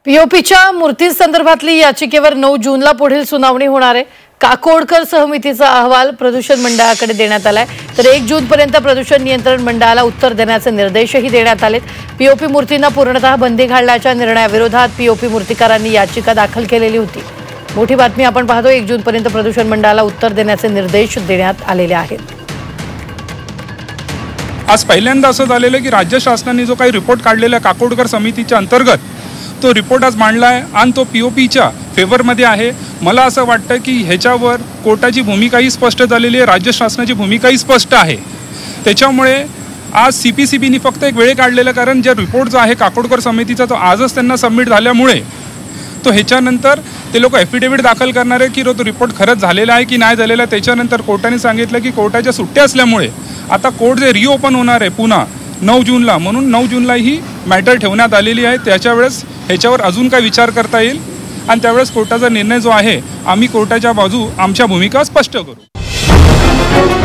पीओपीच्या मूर्तींसंदर्भातली याचिकेवर 9 जूनला पुढील सुनावणी होणार आहे। काकोडकर समितीचा अहवाल प्रदूषण मंडळाकडे देण्यात आलाय, तर 1 जूनपर्यंत प्रदूषण नियंत्रण मंडळाला उत्तर देण्याचे निर्देशही देण्यात आलेत। पीओपी मूर्तींना पूर्णतः बंदी घालण्याच्या निर्णयाविरोधात पीओपी मूर्तिकारांनी याचिका दाखल केलेली होती। मोठी बातमी आपण पाहतो, 1 जूनपर्यंत प्रदूषण मंडळाला उत्तर देण्याचे निर्देश देण्यात आलेले आहेत। आज पहिल्यांदा असं झालेलं की राज्य शासनाने जो काही रिपोर्ट काढलेला काकोडकर समितीच्या अंतर्गत तो रिपोर्ट आज मांडला आहे आणि तो पीओपीच्या फेवरमध्ये आहे। मला असं वाटतं की ह्याच्यावर कोर्टाची भूमिकाही स्पष्ट झालेली आहे, राज्य शासनाची भूमिकाही स्पष्ट आहे। त्याच्यामुळे आज सीपीसीबीने फक्त एक वेळ काढलेला, कारण जे रिपोर्ट जो आहे काकोडकर समितीचा तो आजच त्यांना सबमिट झाल्यामुळे तो ह्याच्यानंतर ते लोक ॲफिडेविट दाखल करणार आहे की तो रिपोर्ट खरंच झालेला आहे की नाही झालेला। त्याच्यानंतर कोर्टाने सांगितलं की कोर्टाच्या सुट्ट्या असल्यामुळे आता कोर्ट जे रिओपन होणार आहे पुन्हा 9 जूनला, म्हणून 9 जूनला ही मॅटर ठेवण्यात आलेली आहे। त्याच्या वेळेस ह्याच्यावर अजून काय विचार करता येईल आणि त्यावेळेस कोर्टाचा निर्णय जो आहे आम्ही कोर्टाच्या बाजू आमच्या भूमिका स्पष्ट करू।